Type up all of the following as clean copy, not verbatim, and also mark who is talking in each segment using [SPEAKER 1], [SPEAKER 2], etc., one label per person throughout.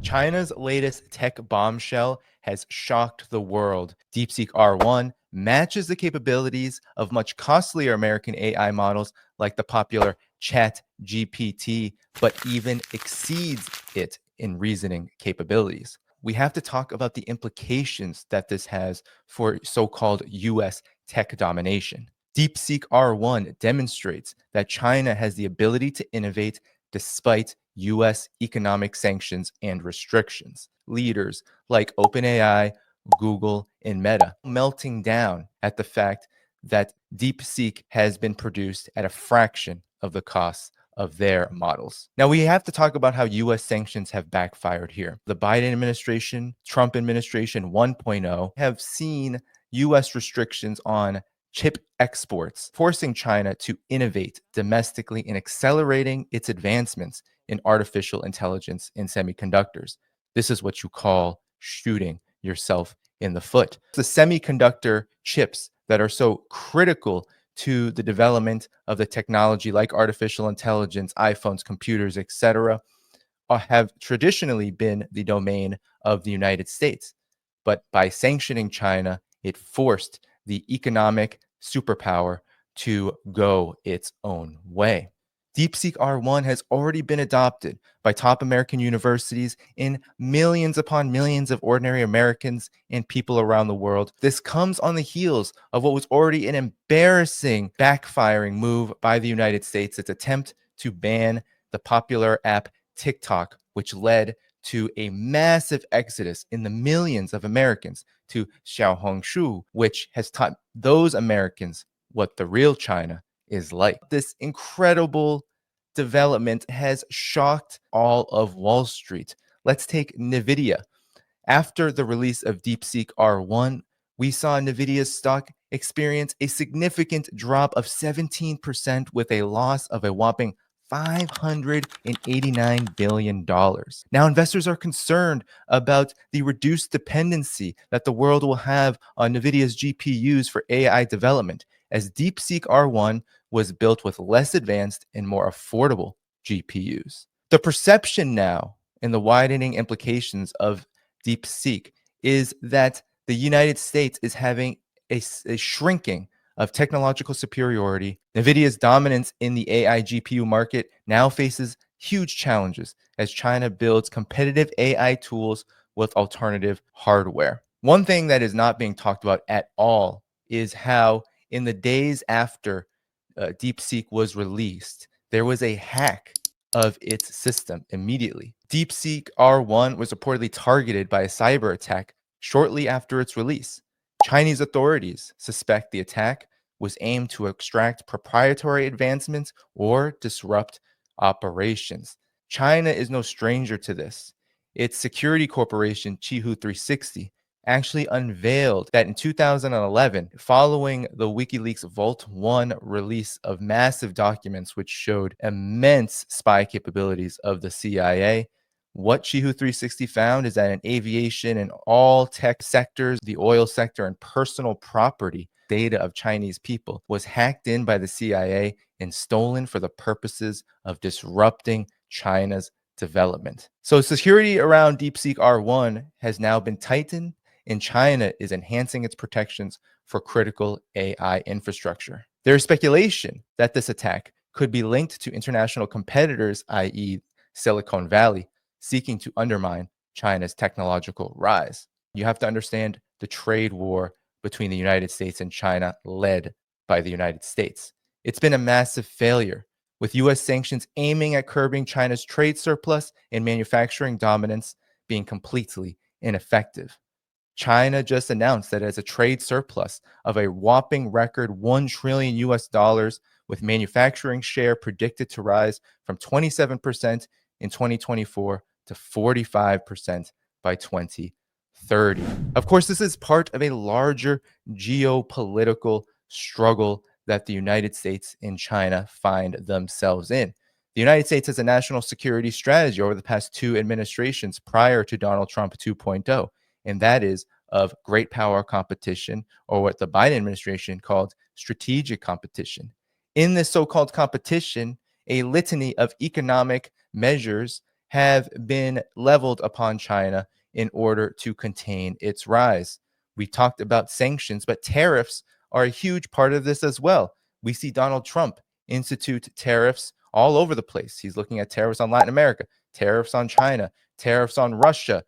[SPEAKER 1] China's latest tech bombshell has shocked the world. DeepSeek R1 matches the capabilities of much costlier American AI models like the popular ChatGPT, but even exceeds it in reasoning capabilities. We have to talk about the implications that this has for so-called US tech domination. DeepSeek R1 demonstrates that China has the ability to innovate despite US economic sanctions and restrictions. Leaders like OpenAI, Google, and Meta melting down at the fact that DeepSeek has been produced at a fraction of the cost of their models. Now, we have to talk about how US sanctions have backfired here. The Biden administration, Trump administration 1.0 have seen US restrictions on chip exports, forcing China to innovate domestically and accelerating its advancements in artificial intelligence and semiconductors. This is what you call shooting yourself in the foot. The semiconductor chips that are so critical to the development of the technology like artificial intelligence, iPhones, computers, etc., have traditionally been the domain of the United States. But by sanctioning China, it forced the economic superpower to go its own way. DeepSeek R1 has already been adopted by top American universities and millions upon millions of ordinary Americans and people around the world. This comes on the heels of what was already an embarrassing backfiring move by the United States, its attempt to ban the popular app TikTok, which led to a massive exodus in the millions of Americans to Xiaohongshu, which has taught those Americans what the real China is like. This incredible development has shocked all of Wall Street. Let's take NVIDIA. After the release of DeepSeek R1, we saw NVIDIA's stock experience a significant drop of 17% with a loss of a whopping $589 billion. Now, investors are concerned about the reduced dependency that the world will have on NVIDIA's GPUs for AI development, as DeepSeek R1 was built with less advanced and more affordable GPUs. The perception now and the widening implications of DeepSeek is that the United States is having a shrinking of technological superiority. NVIDIA's dominance in the AI GPU market now faces huge challenges as China builds competitive AI tools with alternative hardware. One thing that is not being talked about at all is how in the days after DeepSeek was released, there was a hack of its system immediately. DeepSeek R1 was reportedly targeted by a cyber attack shortly after its release. Chinese authorities suspect the attack was aimed to extract proprietary advancements or disrupt operations. China is no stranger to this. Its security corporation, Qihu 360, actually unveiled that in 2011, following the WikiLeaks Vault 1 release of massive documents which showed immense spy capabilities of the CIA, what Qihu 360 found is that in aviation and all tech sectors, the oil sector and personal property data of Chinese people was hacked in by the CIA and stolen for the purposes of disrupting China's development. So security around DeepSeek R1 has now been tightened, and China is enhancing its protections for critical AI infrastructure. There is speculation that this attack could be linked to international competitors, i.e., Silicon Valley, seeking to undermine China's technological rise. You have to understand the trade war between the United States and China, led by the United States. It's been a massive failure, with US sanctions aiming at curbing China's trade surplus and manufacturing dominance being completely ineffective. China just announced that it has a trade surplus of a whopping record $1 trillion US, with manufacturing share predicted to rise from 27% in 2024 to 45% by 2030. Of course, this is part of a larger geopolitical struggle that the United States and China find themselves in. The United States has a national security strategy over the past two administrations prior to Donald Trump 2.0, and that is of great power competition, or what the Biden administration called strategic competition. In this so-called competition, a litany of economic measures have been leveled upon China in order to contain its rise. We talked about sanctions, but tariffs are a huge part of this as well. We see Donald Trump institute tariffs all over the place. He's looking at tariffs on Latin America, tariffs on China, tariffs on Russia.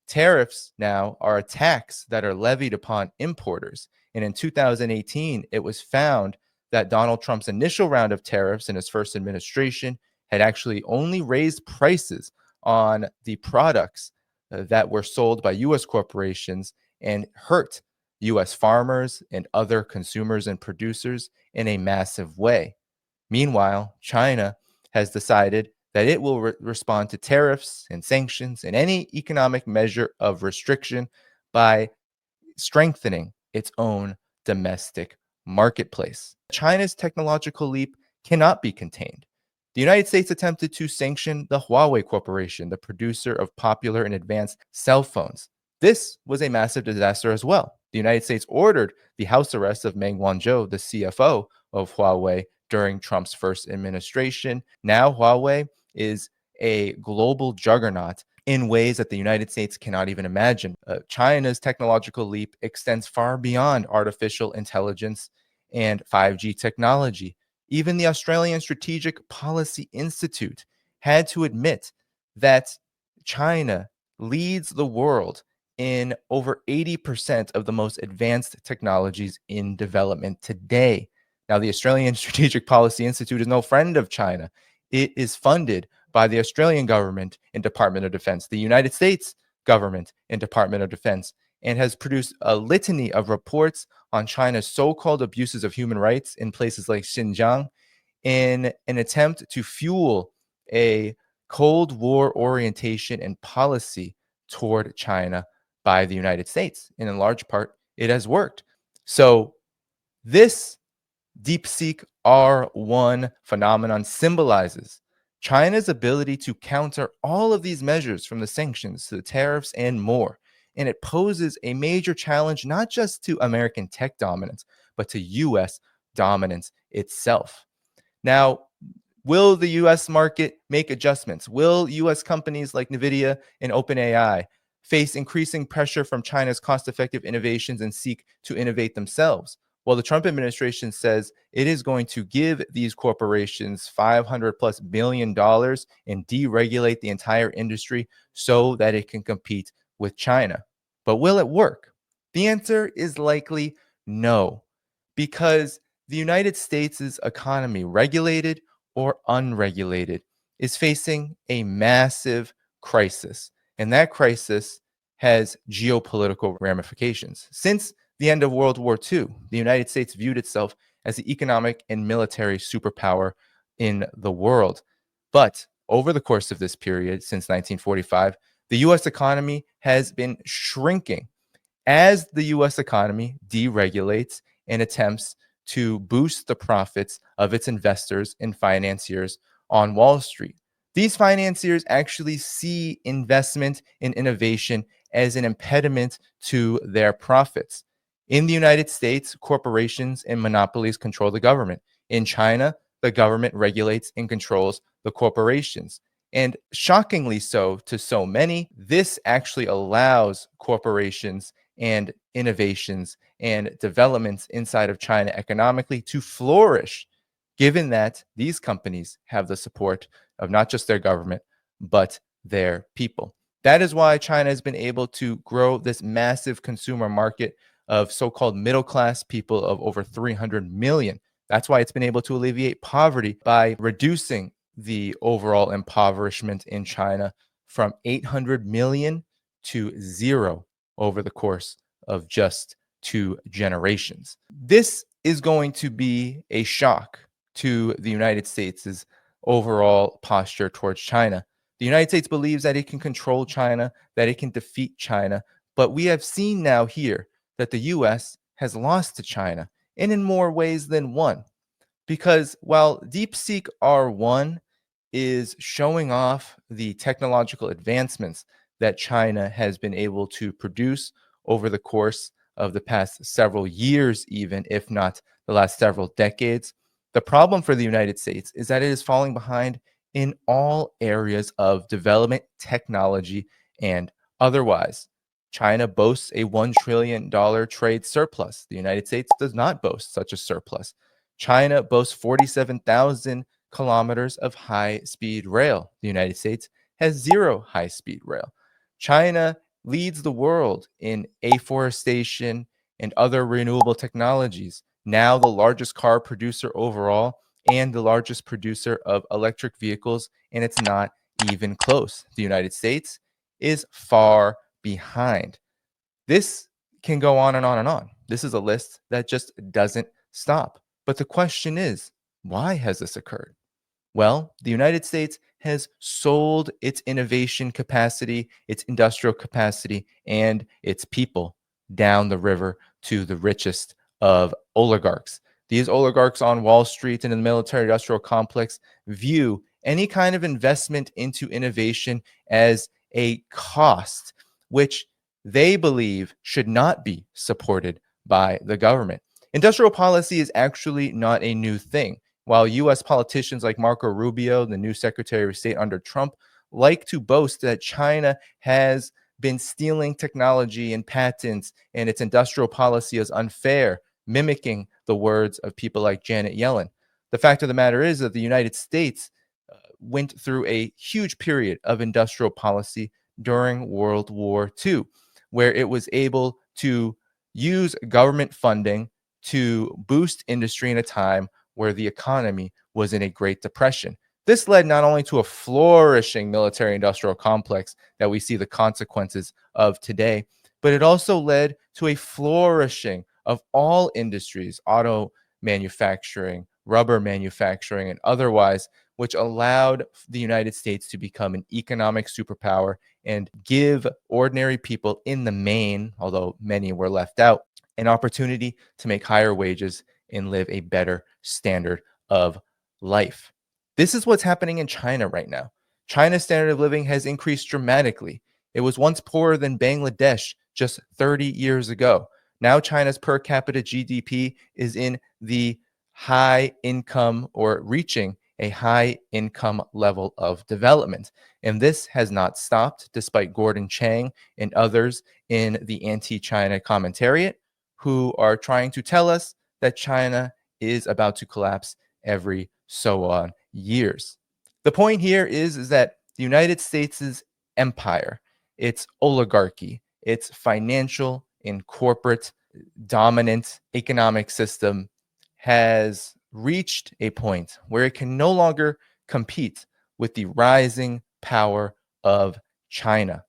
[SPEAKER 1] Tariffs now are a tax that are levied upon importers. And in 2018, it was found that Donald Trump's initial round of tariffs in his first administration had actually only raised prices on the products that were sold by US corporations and hurt US farmers and other consumers and producers in a massive way. Meanwhile, China has decided that it will respond to tariffs and sanctions and any economic measure of restriction by strengthening its own domestic marketplace. China's technological leap cannot be contained. The United States attempted to sanction the Huawei Corporation, the producer of popular and advanced cell phones. This was a massive disaster as well. The United States ordered the house arrest of Meng Wanzhou, the CFO of Huawei, during Trump's first administration. Now, Huawei is a global juggernaut in ways that the United States cannot even imagine. China's technological leap extends far beyond artificial intelligence and 5G technology. Even the Australian Strategic Policy Institute had to admit that China leads the world in over 80% of the most advanced technologies in development today. Now, the Australian Strategic Policy Institute is no friend of China. It is funded by the Australian government and Department of Defense, the United States government and Department of Defense, and has produced a litany of reports on China's so-called abuses of human rights in places like Xinjiang in an attempt to fuel a Cold War orientation and policy toward China by the United States. And in large part, it has worked. So this DeepSeek R1 phenomenon symbolizes China's ability to counter all of these measures, from the sanctions to the tariffs and more. And it poses a major challenge not just to American tech dominance, but to US dominance itself. Now, will the US market make adjustments? Will US companies like NVIDIA and OpenAI face increasing pressure from China's cost-effective innovations and seek to innovate themselves? Well, the Trump administration says it is going to give these corporations $500+ billion and deregulate the entire industry so that it can compete with China. But will it work? The answer is likely no, because the United States' economy, regulated or unregulated, is facing a massive crisis. And that crisis has geopolitical ramifications. Since the end of World War II, the United States viewed itself as the economic and military superpower in the world. But over the course of this period, since 1945, the US economy has been shrinking as the US economy deregulates and attempts to boost the profits of its investors and financiers on Wall Street. These financiers actually see investment in innovation as an impediment to their profits. In the United States, corporations and monopolies control the government. In China, the government regulates and controls the corporations. And shockingly so to so many, this actually allows corporations and innovations and developments inside of China economically to flourish, given that these companies have the support of not just their government, but their people. That is why China has been able to grow this massive consumer market of so-called middle-class people of over 300 million. That's why it's been able to alleviate poverty by reducing the overall impoverishment in China from 800 million to zero over the course of just 2 generations. This is going to be a shock to the United States' overall posture towards China. The United States believes that it can control China, that it can defeat China, but we have seen now here that the US has lost to China, and in more ways than one. Because while DeepSeek R1 is showing off the technological advancements that China has been able to produce over the course of the past several years, even if not the last several decades, the problem for the United States is that it is falling behind in all areas of development, technology, and otherwise. China boasts a $1 trillion trade surplus. The United States does not boast such a surplus. China boasts 47,000 kilometers of high speed rail. The United States has zero high speed rail. China leads the world in afforestation and other renewable technologies, now the largest car producer overall and the largest producer of electric vehicles, and it's not even close. The United States is far behind. This can go on and on and on. This is a list that just doesn't stop. But the question is, why has this occurred? Well, the United States has sold its innovation capacity, its industrial capacity, and its people down the river to the richest of oligarchs. These oligarchs on Wall Street and in the military industrial complex view any kind of investment into innovation as a cost, which they believe should not be supported by the government. Industrial policy is actually not a new thing. While US politicians like Marco Rubio, the new Secretary of State under Trump, like to boast that China has been stealing technology and patents and its industrial policy is unfair, mimicking the words of people like Janet Yellen. The fact of the matter is that the United States went through a huge period of industrial policy during World War II, where it was able to use government funding to boost industry in a time where the economy was in a Great Depression. This led not only to a flourishing military industrial complex that we see the consequences of today, but it also led to a flourishing of all industries, auto manufacturing, rubber manufacturing, and otherwise, which allowed the United States to become an economic superpower and give ordinary people in the main, although many were left out, an opportunity to make higher wages and live a better standard of life. This is what's happening in China right now. China's standard of living has increased dramatically. It was once poorer than Bangladesh just 30 years ago. Now China's per capita GDP is in the high income or reaching a high income level of development. And this has not stopped despite Gordon Chang and others in the anti-China commentariat who are trying to tell us that China is about to collapse every so on years. The point here is that the United States' empire, its oligarchy, its financial and corporate dominant economic system has reached a point where it can no longer compete with the rising power of China.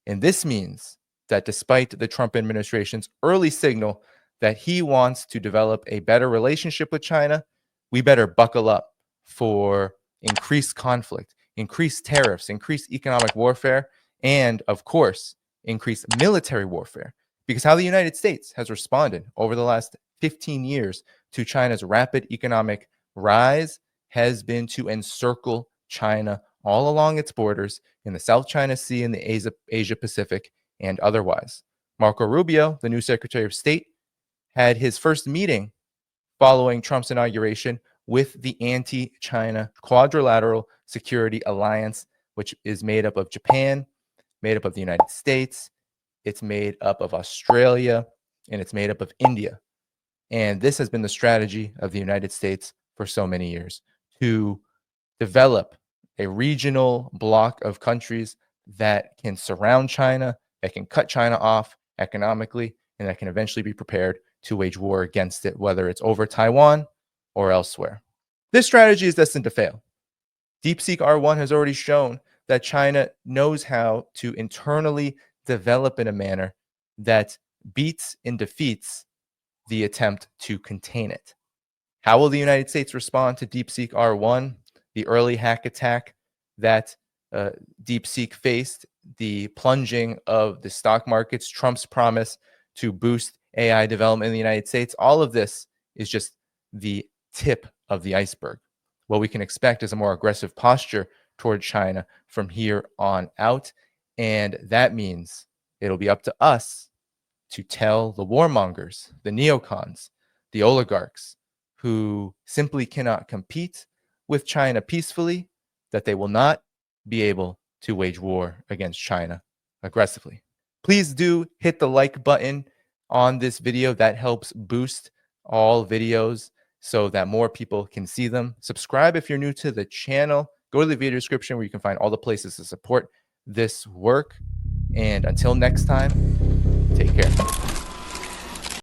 [SPEAKER 1] And this means that despite the Trump administration's early signal that he wants to develop a better relationship with China, we better buckle up for increased conflict, increased tariffs, increased economic warfare, and of course, increased military warfare. Because how the United States has responded over the last 15 years to China's rapid economic rise has been to encircle China all along its borders in the South China Sea and the Asia Pacific and otherwise. Marco Rubio, the new Secretary of State, had his first meeting following Trump's inauguration with the anti-China Quadrilateral Security Alliance, which is made up of Japan, made up of the United States, it's made up of Australia, and it's made up of India. And this has been the strategy of the United States for so many years to develop a regional bloc of countries that can surround China, that can cut China off economically, and that can eventually be prepared to wage war against it, whether it's over Taiwan or elsewhere. This strategy is destined to fail. DeepSeek R1 has already shown that China knows how to internally develop in a manner that beats and defeats the attempt to contain it. How will the United States respond to DeepSeek R1, the early hack attack that DeepSeek faced, the plunging of the stock markets, Trump's promise to boost AI development in the United States? All of this is just the tip of the iceberg. What we can expect is a more aggressive posture toward China from here on out. And that means it'll be up to us to tell the warmongers, the neocons, the oligarchs who simply cannot compete with China peacefully that they will not be able to wage war against China aggressively. Please do hit the like button on this video. That helps boost all videos so that more people can see them. Subscribe if you're new to the channel. Go to the video description where you can find all the places to support this work. And until next time, take care.